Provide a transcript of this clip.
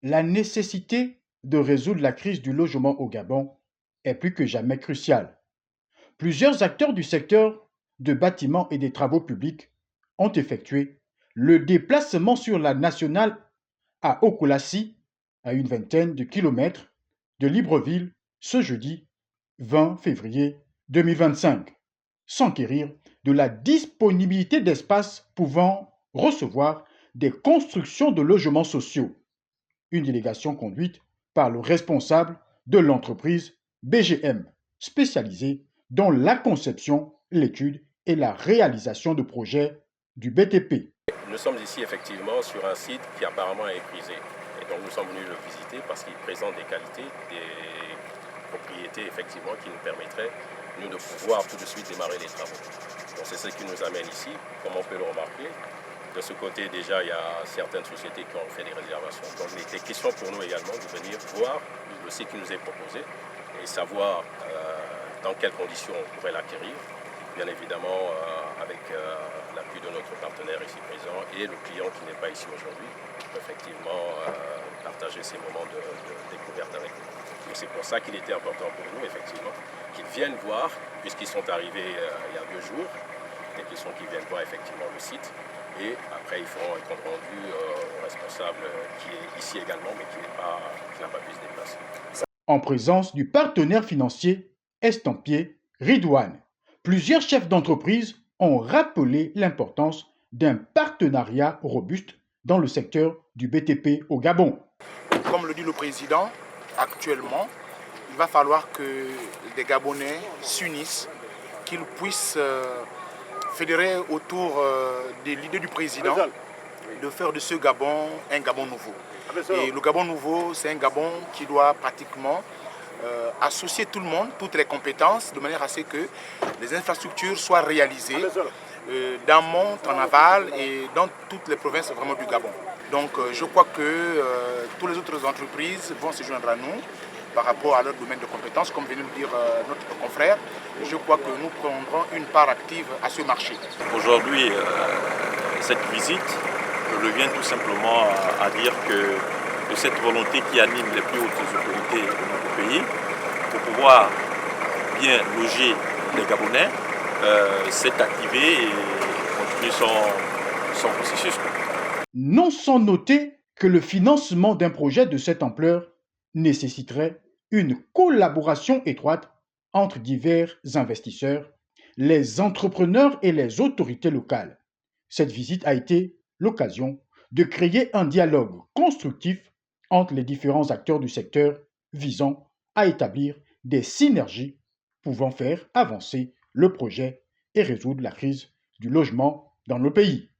La nécessité de résoudre la crise du logement au Gabon est plus que jamais cruciale. Plusieurs acteurs du secteur de bâtiments et des travaux publics ont effectué le déplacement sur la nationale à Okolassi, à une vingtaine de kilomètres de Libreville, ce jeudi 20 février 2025, s'enquérir de la disponibilité d'espaces pouvant recevoir des constructions de logements sociaux. Une délégation conduite par le responsable de l'entreprise BGM, spécialisée dans la conception, l'étude et la réalisation de projets du BTP. Nous sommes ici effectivement sur un site qui apparemment est épuisé. Et donc nous sommes venus le visiter parce qu'il présente des qualités, des propriétés effectivement qui nous permettraient, nous, de pouvoir tout de suite démarrer les travaux. Donc c'est ce qui nous amène ici, comme on peut le remarquer. De ce côté, déjà, il y a certaines sociétés qui ont fait des réservations. Donc, il était question pour nous également de venir voir le site qui nous est proposé et savoir dans quelles conditions on pourrait l'acquérir. Bien évidemment, avec l'appui de notre partenaire ici présent et le client qui n'est pas ici aujourd'hui, pour effectivement partager ces moments de découverte avec nous. Donc, c'est pour ça qu'il était important pour nous, effectivement, qu'ils viennent voir, puisqu'ils sont arrivés il y a 2 jours, et qu'ils viennent voir effectivement le site. Et après, ils feront un compte rendu au responsable qui est ici également, mais qui n'a pas pu se déplacer. En présence du partenaire financier estampillé Ridouane, plusieurs chefs d'entreprise ont rappelé l'importance d'un partenariat robuste dans le secteur du BTP au Gabon. Comme le dit le président, actuellement, il va falloir que les Gabonais s'unissent, qu'ils puissent fédérer autour de l'idée du président de faire de ce Gabon un Gabon nouveau. Et le Gabon nouveau, c'est un Gabon qui doit pratiquement associer tout le monde, toutes les compétences, de manière à ce que les infrastructures soient réalisées d'amont en aval et dans toutes les provinces vraiment du Gabon. Donc je crois que toutes les autres entreprises vont se joindre à nous par rapport à leur domaine de compétences, comme vient de le dire notre confrère. Je crois que nous prendrons une part active à ce marché. Aujourd'hui, cette visite revient tout simplement à dire que cette volonté qui anime les plus hautes autorités de notre pays pour pouvoir bien loger les Gabonais s'est activée et continue son processus. Non sans noter que le financement d'un projet de cette ampleur nécessiterait une collaboration étroite entre divers investisseurs, les entrepreneurs et les autorités locales. Cette visite a été l'occasion de créer un dialogue constructif entre les différents acteurs du secteur visant à établir des synergies pouvant faire avancer le projet et résoudre la crise du logement dans le pays.